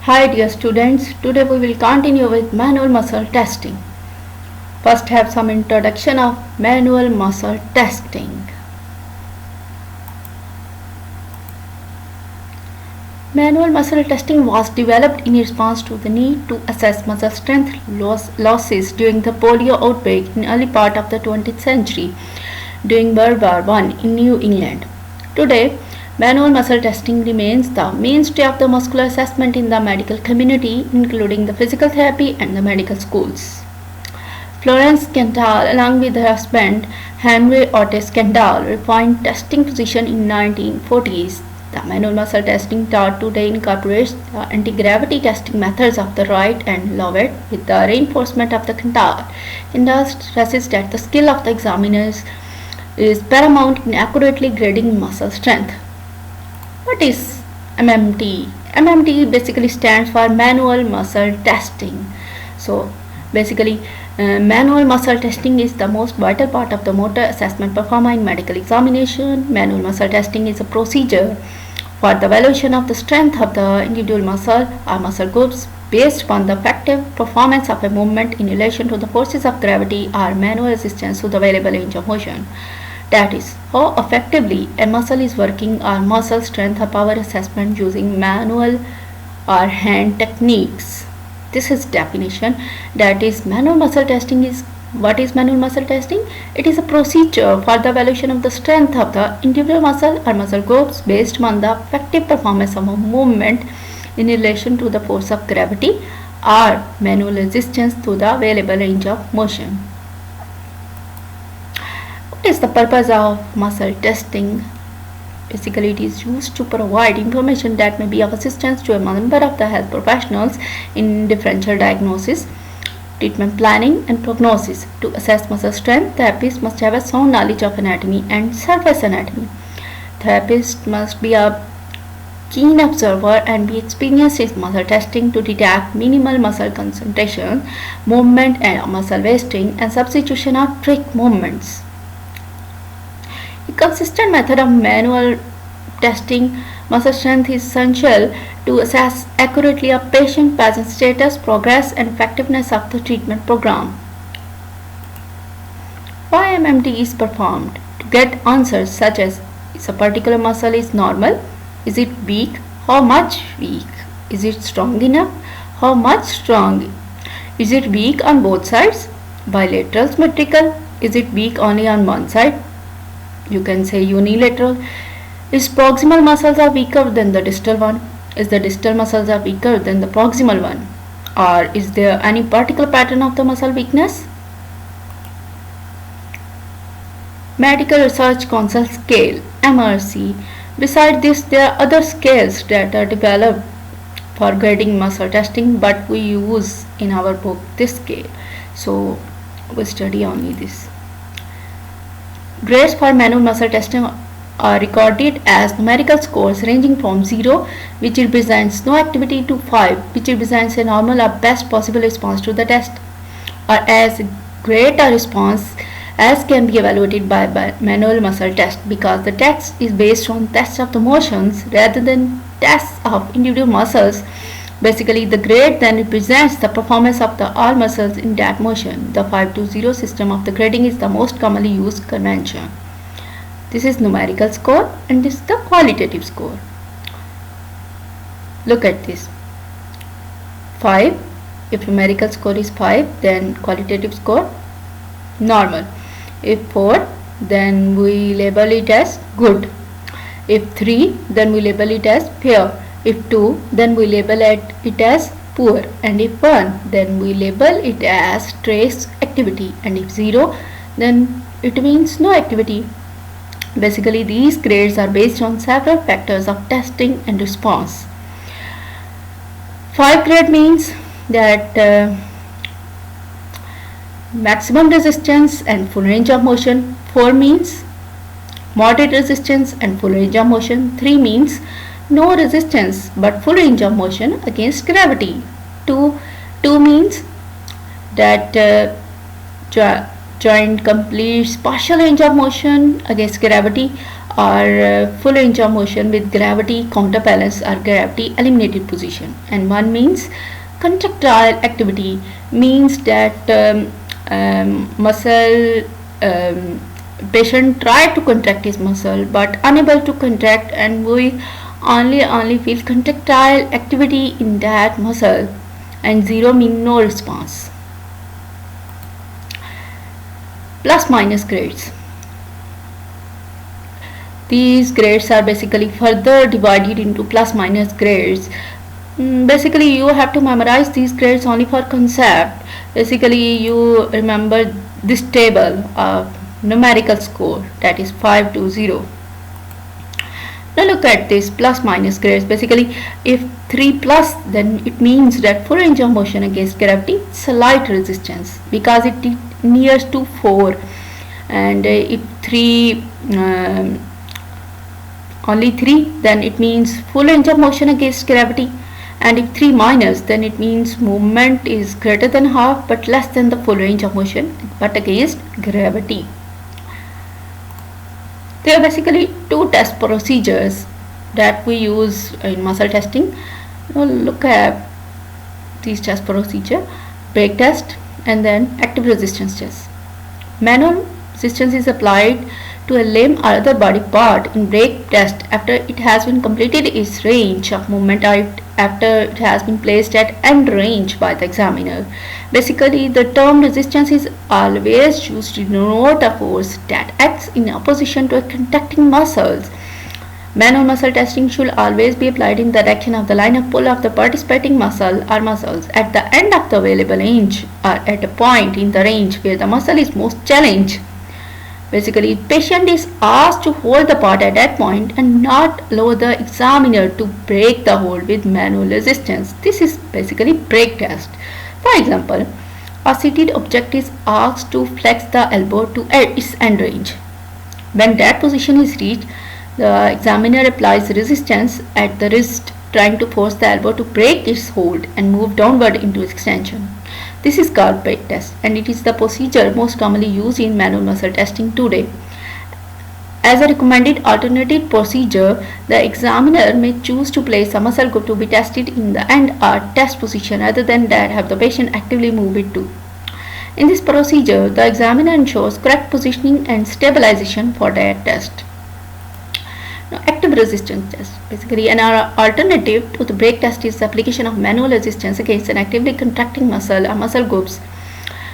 Hi dear students, today we will continue with manual muscle testing. First have some introduction of manual muscle testing. Manual muscle testing was developed in response to the need to assess muscle strength losses during the polio outbreak in early part of the 20th century during World War I in New England. Today, manual muscle testing remains the mainstay of the muscular assessment in the medical community, including the physical therapy and the medical schools. Florence Kendall, along with her husband Henry Otis Kendall, refined testing precision in 1940s. The manual muscle testing taught today incorporates the anti-gravity testing methods of the Wright and Lovett with the reinforcement of the Kendall. Kendall stresses that the skill of the examiners is paramount in accurately grading muscle strength. What is MMT? MMT basically stands for manual muscle testing. So basically manual muscle testing is the most vital part of the motor assessment performed in medical examination. Manual muscle testing is a procedure for the evaluation of the strength of the individual muscle or muscle groups based upon the effective performance of a movement in relation to the forces of gravity or manual resistance to the available range of motion. That is, how effectively a muscle is working or muscle strength or power assessment using manual or hand techniques. This is definition. That is, manual muscle testing is what is manual muscle testing? It is a procedure for the evaluation of the strength of the individual muscle or muscle groups based on the effective performance of a movement in relation to the force of gravity or manual resistance to the available range of motion. What is the purpose of muscle testing? Basically, it is used to provide information that may be of assistance to a member of the health professionals in differential diagnosis, treatment planning and prognosis. To assess muscle strength, therapists must have a sound knowledge of anatomy and surface anatomy. Therapists must be a keen observer and be experienced in muscle testing to detect minimal muscle concentration, movement and muscle wasting and substitution of trick movements. A consistent method of manual testing muscle strength is essential to assess accurately a patient status, progress and effectiveness of the treatment program. Why MMT is performed? To get answers such as, is a particular muscle is normal? Is it weak? How much weak? Is it strong enough? How much strong? Is it weak on both sides? Bilateral, symmetrical? Is it weak only on one side? You can say unilateral. Is proximal muscles are weaker than the distal one? Is the distal muscles are weaker than the proximal one? Or is there any particular pattern of the muscle weakness? Medical Research Council Scale (MRC). Besides this, there are other scales that are developed for grading muscle testing, but we use in our book this scale. So we study only this. Grades for manual muscle testing are recorded as numerical scores ranging from 0, which represents no activity, to 5, which represents a normal or best possible response to the test, or as great a response as can be evaluated by manual muscle test, because the test is based on tests of the motions rather than tests of individual muscles. Basically, the grade then represents the performance of the all muscles in that motion. The 5 to 0 system of the grading is the most commonly used convention. This is numerical score and this is the qualitative score. Look at this. 5. If numerical score is 5, then qualitative score normal. If 4, then we label it as good. If 3, then we label it as fair. If 2, then we label it as poor, and if 1, then we label it as trace activity, and if 0, then it means no activity. Basically, these grades are based on several factors of testing and response. 5 grade means that maximum resistance and full range of motion. 4 means moderate resistance and full range of motion. 3 means no resistance but full range of motion against gravity. 2 means that joint completes partial range of motion against gravity, or full range of motion with gravity counterbalance or gravity eliminated position. And one means contractile activity, means that muscle patient try to contract his muscle but unable to contract, and we only feel contractile activity in that muscle, and zero mean no response. Plus minus grades. These grades are basically further divided into plus minus grades. Basically you have to memorize these grades only for concept. Basically you remember this table of numerical score, that is 5 to 0. Now look at this plus minus grades. Basically if 3 plus, then it means that full range of motion against gravity, slight resistance because it nears to 4, and if 3 only 3, then it means full range of motion against gravity, and if 3 minus, then it means movement is greater than half but less than the full range of motion but against gravity. There are basically two test procedures that we use in muscle testing. Now look at these test procedure: brake test and then active resistance test. Manual resistance is applied to a limb or other body part in brake test after it has been completed its range of movement, after it has been placed at end range by the examiner. Basically the term resistance is always used to denote a force that acts in opposition to a contracting muscles. Manual muscle testing should always be applied in the direction of the line of pull of the participating muscle or muscles at the end of the available range or at a point in the range where the muscle is most challenged. Basically, patient is asked to hold the part at that point and not allow the examiner to break the hold with manual resistance. This is basically brake test. For example, a seated object is asked to flex the elbow to its end range. When that position is reached, the examiner applies resistance at the wrist, trying to force the elbow to break its hold and move downward into extension. This is called brake test, and it is the procedure most commonly used in manual muscle testing today. As a recommended alternative procedure, the examiner may choose to place a muscle group to be tested in the end or test position rather than that have the patient actively move it to. In this procedure, the examiner ensures correct positioning and stabilization for that test. Now, active resistance test. Basically, an alternative to the brake test is the application of manual resistance against an actively contracting muscle or muscle groups.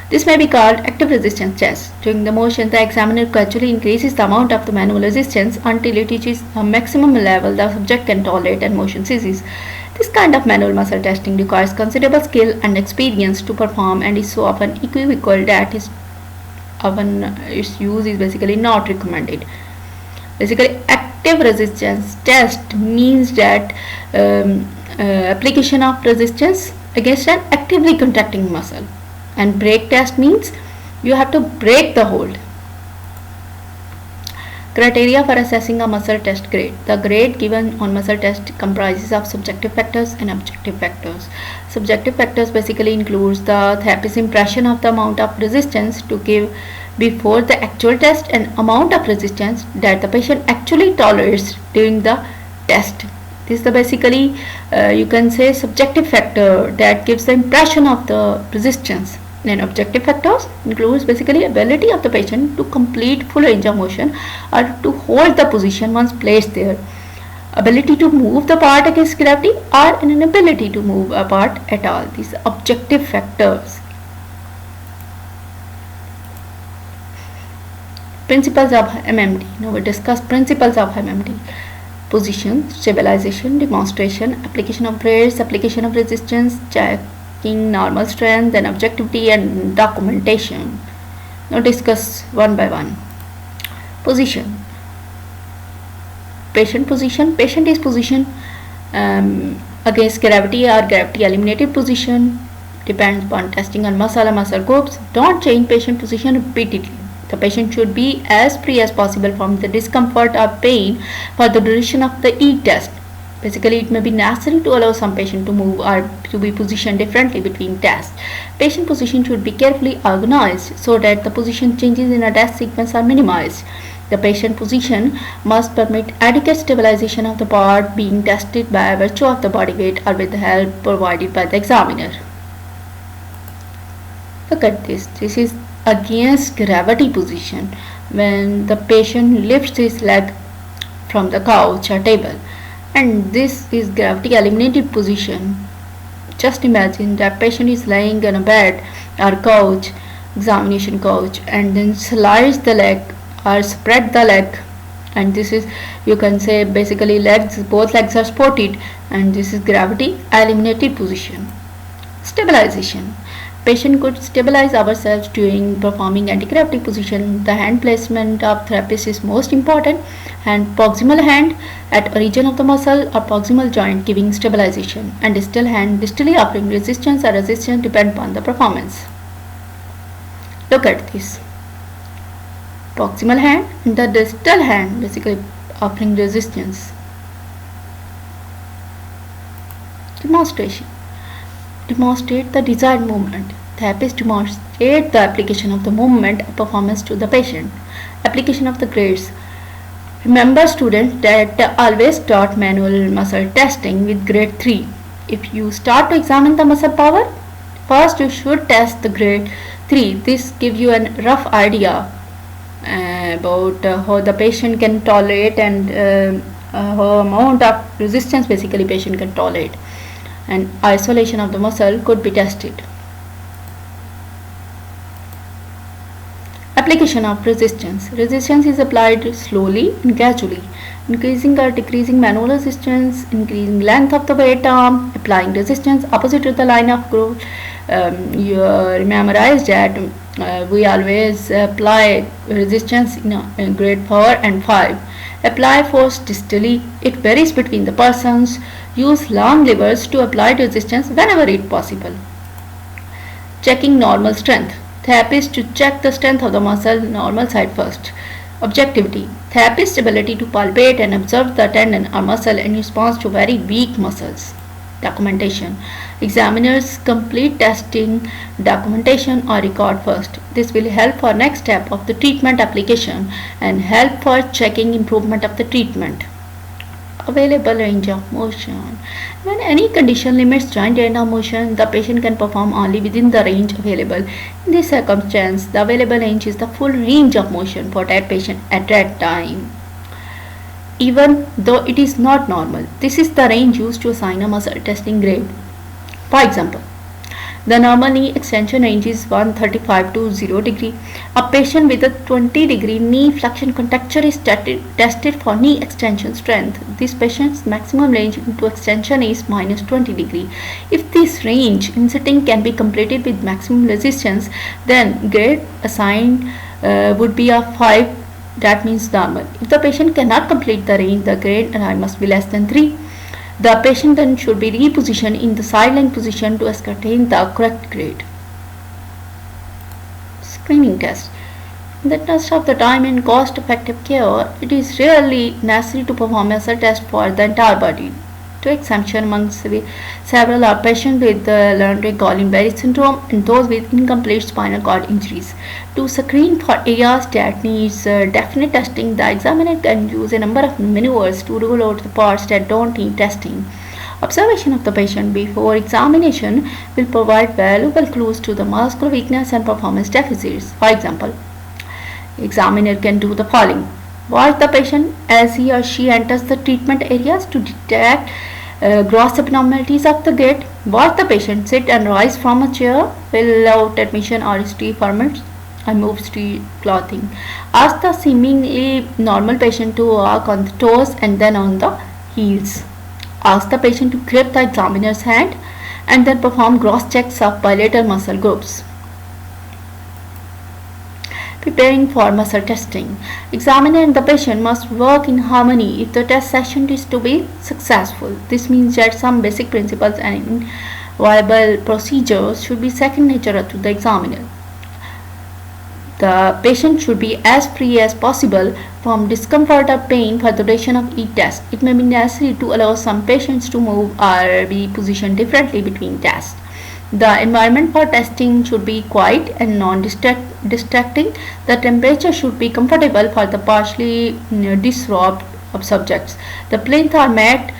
This may be called active resistance test. During the motion, the examiner gradually increases the amount of the manual resistance until it reaches a maximum level the subject can tolerate and motion ceases. This kind of manual muscle testing requires considerable skill and experience to perform and is so often equivocal that its use is basically not recommended. Basically, active resistance test means that application of resistance against an actively contracting muscle, and brake test means you have to break the hold. Criteria for assessing a muscle test grade. The grade given on muscle test comprises of subjective factors and objective factors. Subjective factors basically includes the therapist's impression of the amount of resistance to give before the actual test and amount of resistance that the patient actually tolerates during the test. This is the basically you can say subjective factor that gives the impression of the resistance. And objective factors includes basically ability of the patient to complete full range of motion or to hold the position once placed there, ability to move the part against gravity, or an inability to move a part at all. These objective factors. Principles of MMD. Now we discuss principles of MMD. Position, stabilization, demonstration, application of grades, application of resistance, checking normal strength, then objectivity and documentation. Now discuss one by one. Position. Patient position. Patient is positioned against gravity or gravity eliminated position. Depends upon testing on muscle or muscle groups. Don't change patient position repeatedly. The patient should be as free as possible from the discomfort or pain for the duration of the e-test. Basically, it may be necessary to allow some patient to move or to be positioned differently between tests. Patient position should be carefully organized so that the position changes in a test sequence are minimized. The patient position must permit adequate stabilization of the part being tested by virtue of the body weight or with the help provided by the examiner. Look at this. This is against gravity position when the patient lifts his leg from the couch or table, and this is gravity eliminated position. Just imagine that patient is lying on a bed or couch, examination couch, and then slides the leg or spread the leg, and this is, you can say, basically both legs are supported, and this is gravity eliminated position. Stabilization. Patient could stabilize ourselves during performing anti-gravity position. The hand placement of therapist is most important, and proximal hand at origin of the muscle or proximal joint giving stabilization, and distal hand distally offering resistance or resistance depend upon the performance. Look at this. Proximal hand and the distal hand basically offering resistance. Demonstration. Demonstrate the desired movement. Therapist demonstrate the application of the movement and performance to the patient. Application of the grades. Remember students that always start manual muscle testing with grade 3. If you start to examine the muscle power, first you should test the grade 3. This gives you a rough idea about how the patient can tolerate and how amount of resistance basically patient can tolerate, and isolation of the muscle could be tested. Application of resistance. Resistance is applied slowly and gradually, increasing or decreasing manual resistance, increasing length of the weight arm, applying resistance opposite to the line of growth. You memorize that we always apply resistance in grade 4 and 5. Apply force distally. It varies between the persons. Use long levers to apply resistance whenever it possible. Checking normal strength. Therapist to check the strength of the muscle normal side first. Objectivity. Therapist's ability to palpate and observe the tendon or muscle in response to very weak muscles. Documentation. Examiners complete testing documentation or record first. This will help for next step of the treatment application and help for checking improvement of the treatment. Available range of motion. When any condition limits joint range of motion, the patient can perform only within the range available. In this circumstance, the available range is the full range of motion for that patient at that time, even though it is not normal. This is the range used to assign a muscle testing grade. For example, the normal knee extension range is 135 to 0 degree. A patient with a 20 degree knee flexion contracture is tested for knee extension strength. This patient's maximum range into extension is minus 20 degree. If this range in sitting can be completed with maximum resistance, then grade assigned would be a 5. That means normal. If the patient cannot complete the range, the grade must be less than 3. The patient then should be repositioned in the sideline position to ascertain the correct grade. Screening test. In the interest of the time and cost-effective care, it is rarely necessary to perform a test for the entire body. To exemption among several are patients with Lundgren-Golin-Berry syndrome and those with incomplete spinal cord injuries. To screen for areas that needs definite testing, the examiner can use a number of maneuvers to rule out the parts that don't need testing. Observation of the patient before examination will provide valuable clues to the muscular weakness and performance deficits. For example, examiner can do the following. Watch the patient as he or she enters the treatment areas to detect gross abnormalities of the gait. Watch the patient sit and rise from a chair without admission or street permits and move street clothing. Ask the seemingly normal patient to walk on the toes and then on the heels. Ask the patient to grip the examiner's hand and then perform gross checks of bilateral muscle groups. Preparing for muscle testing. Examiner and the patient must work in harmony if the test session is to be successful. This means that some basic principles and viable procedures should be second nature to the examiner. The patient should be as free as possible from discomfort or pain for the duration of each test. It may be necessary to allow some patients to move or be positioned differently between tests. The environment for testing should be quiet and non-distracting distracting. The temperature should be comfortable for the partially disrobed subjects. The plinth or mat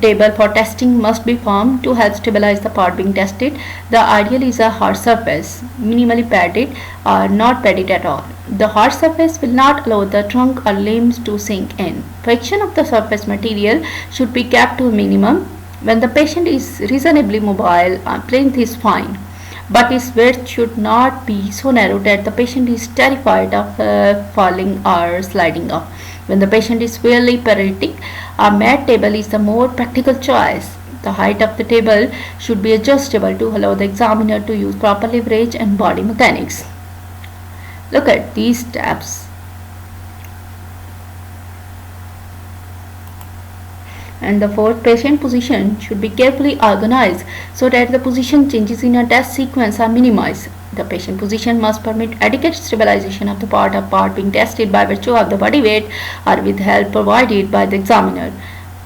table for testing must be firm to help stabilize the part being tested. The ideal is a hard surface, minimally padded or not padded at all. The hard surface will not allow the trunk or limbs to sink in. Friction of the surface material should be kept to a minimum. When the patient is reasonably mobile, plinth is fine, but its width should not be so narrow that the patient is terrified of falling or sliding off. When the patient is severely paralytic, a mat table is the more practical choice. The height of the table should be adjustable to allow the examiner to use proper leverage and body mechanics. Look at these steps. And the fourth, patient position should be carefully organized so that the position changes in a test sequence are minimized. The patient position must permit adequate stabilization of the part being tested by virtue of the body weight or with help provided by the examiner.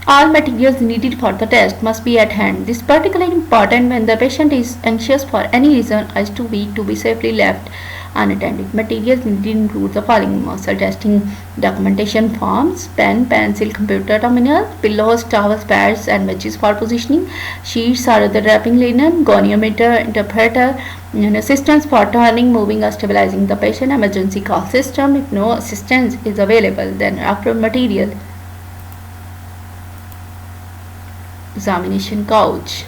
All materials needed for the test must be at hand. This is particularly important when the patient is anxious for any reason as too weak to be safely left unattended. Materials needed include the following: muscle testing documentation forms, pen, pencil, computer terminal, pillows, towels, pads and wedges for positioning, sheets or other wrapping linen, goniometer, interpreter, and assistance for turning, moving or stabilizing the patient, emergency call system if no assistance is available. Then after material, examination couch.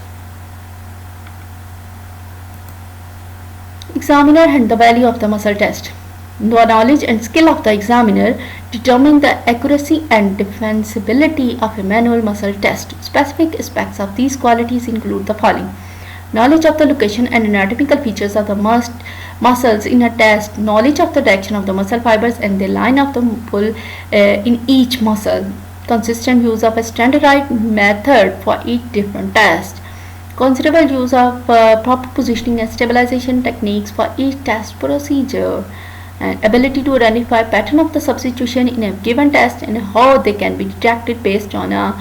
Examiner and the value of the muscle test. The knowledge and skill of the examiner determine the accuracy and defensibility of a manual muscle test. Specific aspects of these qualities include the following: knowledge of the location and anatomical features of the muscles in a test, knowledge of the direction of the muscle fibers and the line of the pull in each muscle, consistent use of a standardized method for each different test, considerable use of proper positioning and stabilization techniques for each test procedure, and ability to identify pattern of the substitution in a given test and how they can be detected based on a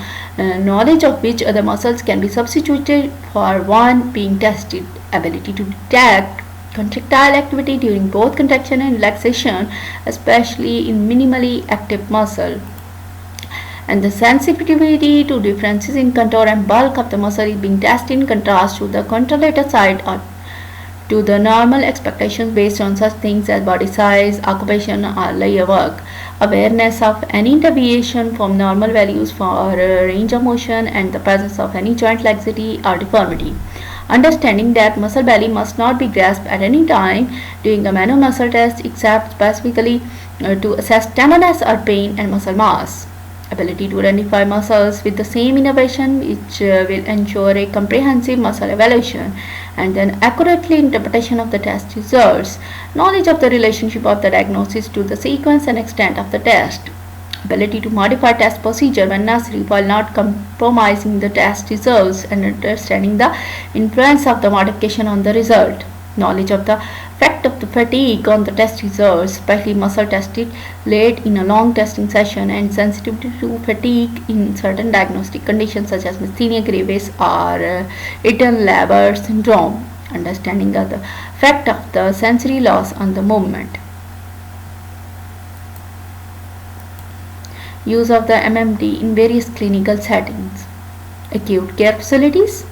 knowledge of which other muscles can be substituted for one being tested, ability to detect contractile activity during both contraction and relaxation, especially in minimally active muscle, and the sensitivity to differences in contour and bulk of the muscle is being tested in contrast to the contralateral side or to the normal expectations based on such things as body size, occupation or layer work, awareness of any deviation from normal values for range of motion and the presence of any joint laxity or deformity. Understanding that muscle belly must not be grasped at any time during a manual muscle test except specifically to assess tenderness or pain and muscle mass. Ability to identify muscles with the same innervation which will ensure a comprehensive muscle evaluation and then accurately interpretation of the test results. Knowledge of the relationship of the diagnosis to the sequence and extent of the test. Ability to modify test procedure when necessary while not compromising the test results and understanding the influence of the modification on the result. Knowledge of the effect of the fatigue on the test results, especially muscle tested late in a long testing session, and sensitivity to fatigue in certain diagnostic conditions such as myasthenia gravis or Eaton-Leber syndrome. Understanding of the effect of the sensory loss on the movement. Use of the MMT in various clinical settings. Acute care facilities,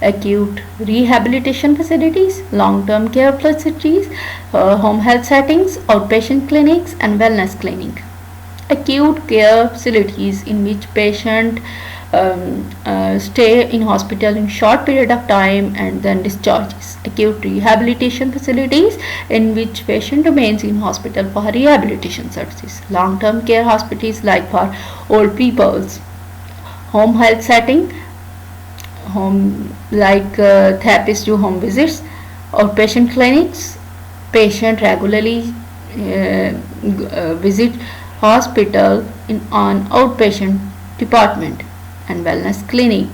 acute rehabilitation facilities, long-term care facilities, home health settings, outpatient clinics and wellness clinic. Acute care facilities in which patient stay in hospital in short period of time and then discharges. Acute rehabilitation facilities in which patient remains in hospital for rehabilitation services. Long-term care hospitals like for old peoples. Home health setting, home like therapists do home visits. Outpatient clinics, patient regularly visit hospital on outpatient department. And wellness clinic,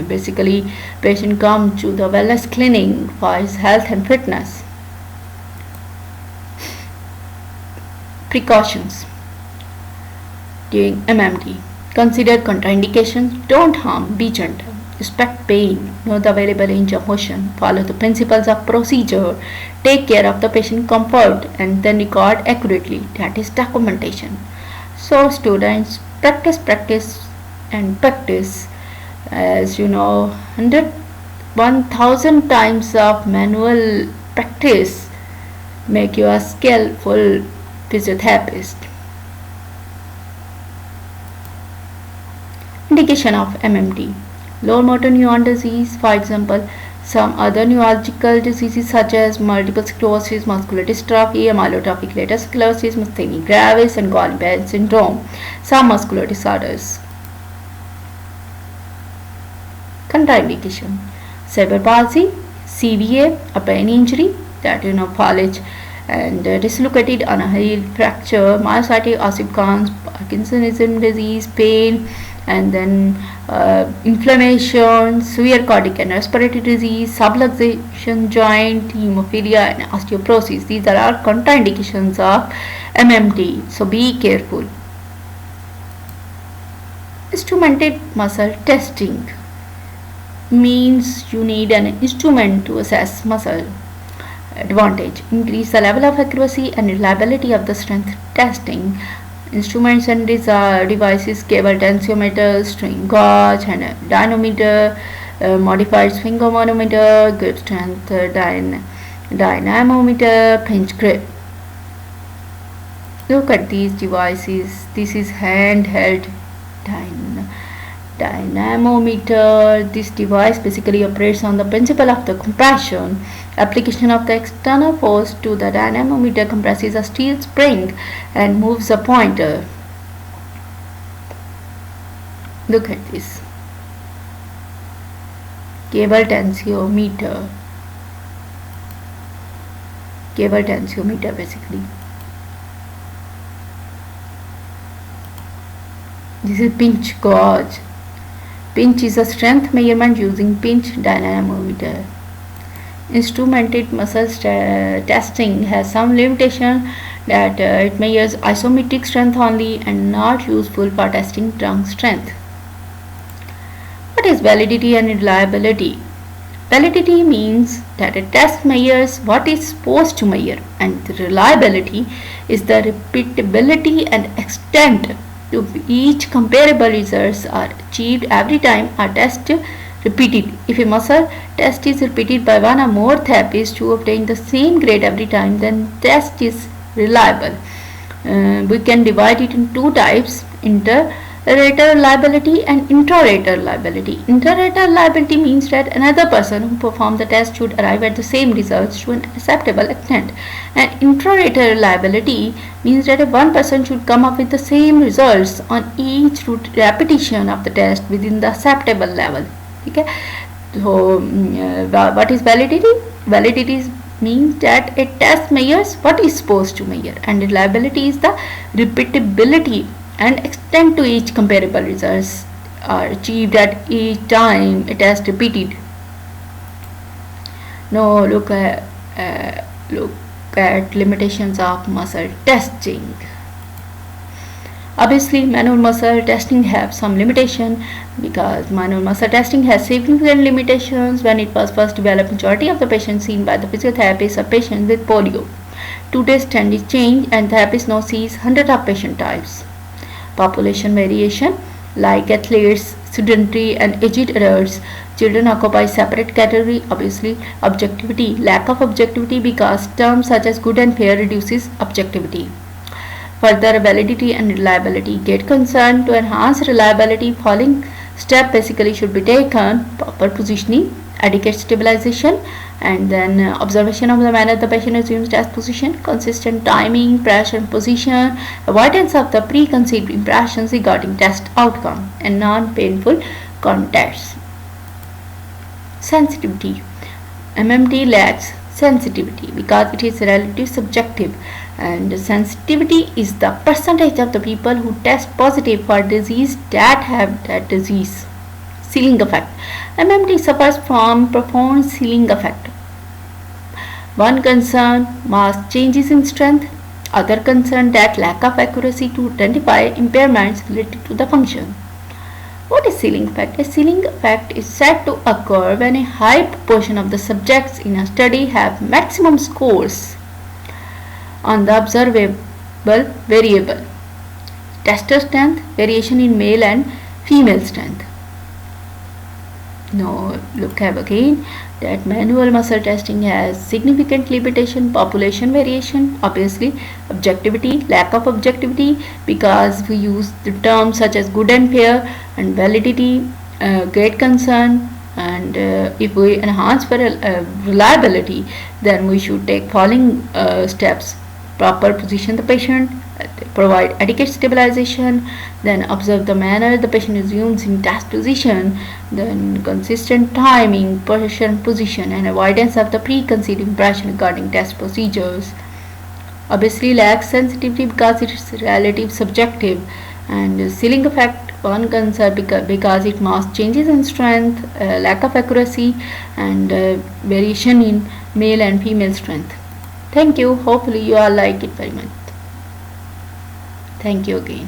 basically patient come to the wellness clinic for his health and fitness. Precautions during MMT. Consider contraindications, don't harm, be gentle. respect pain, know the available range of motion, follow the principles of procedure, take care of the patient comfort, and then record accurately. That is documentation. So students, practice and practice. As you know, 1,000 times of manual practice make you a skillful physiotherapist. Indication of MMT: lower motor neuron disease, for example, some other neurological diseases such as multiple sclerosis, muscular dystrophy, amyotrophic lateral sclerosis, myasthenia gravis, and Guillain-Barré syndrome. Some muscular disorders. Contraindication: cerebral palsy, CVA, a brain injury that fallage and dislocated on a heel, fracture, myositis, ossificans, Parkinsonism disease, pain, and then inflammation, severe cardiac and respiratory disease, subluxation joint, hemophilia, and osteoporosis. These are all contraindications of MMT. So be careful. Instrumented muscle testing means you need an instrument to assess muscle. Advantage: increase the level of accuracy and reliability of the strength testing. Instruments and devices: cable tensiometer, strain gauge, and a dynamometer, modified sphygmomanometer, grip strength dynamometer, pinch grip. Look at these devices. This is handheld dynamometer. This device basically operates on the principle of the compression. Application of the external force to the dynamometer compresses a steel spring and moves the pointer. Look at this. Cable tensiometer. Cable tensiometer basically. This is pinch gauge. Pinch is a strength measurement using pinch dynamometer. Instrumented muscle testing has some limitation that it measures isometric strength only and not useful for testing trunk strength. What is validity and reliability? Validity means that a test measures what it's supposed to measure, and the reliability is the repeatability and extent to each comparable results are achieved every time a test repeated. If a muscle test is repeated by one or more therapists to obtain the same grade every time, then test is reliable. We can divide it in two types: inter-rater reliability and intra-rater reliability. Inter-rater reliability means that another person who performed the test should arrive at the same results to an acceptable extent, and intra-rater reliability means that one person should come up with the same results on each repetition of the test within the acceptable level. Okay. So what is validity? Validity means that a test measures what is supposed to measure, and reliability is the repeatability and extent to each comparable results are achieved at each time a test repeated. Now look at limitations of muscle testing. Obviously, manual muscle testing have some limitation because manual muscle testing has significant limitations. When it was first developed, majority of the patients seen by the physiotherapists are patients with polio. Today's trend is changed and therapists now sees hundreds of patient types. Population variation, like athletes, sedentary and aged adults, children occupy separate category. Obviously, objectivity, lack of objectivity because terms such as good and fair reduces objectivity. Further, validity and reliability. Get concerned to enhance reliability. Following step basically should be taken: proper positioning, adequate stabilization, and then observation of the manner the patient assumes test position, consistent timing, pressure and position, avoidance of the preconceived impressions regarding test outcome, and non-painful contacts. Sensitivity. MMT lacks sensitivity because it is relatively subjective, and sensitivity is the percentage of the people who test positive for disease that have that disease. Ceiling effect. MMT suffers from profound ceiling effect. One concern, mass changes in strength. Other concern, that lack of accuracy to identify impairments related to the function. What is ceiling effect? A ceiling effect is said to occur when a high proportion of the subjects in a study have maximum scores on the observable variable. Tester strength, variation in male and female strength. Now look up again that manual muscle testing has significant limitation, population variation, obviously objectivity, lack of objectivity, because we use the terms such as good and fair and validity, great concern, and if we enhance reliability, then we should take following steps: proper position the patient, provide adequate stabilization, then observe the manner the patient assumes in test position, then consistent timing, position, and avoidance of the preconceived impression regarding test procedures. Obviously lacks sensitivity because it is relative subjective, and ceiling effect one concern because it masks changes in strength, lack of accuracy, and variation in male and female strength. Thank you. Hopefully you all like it very much. Thank you again.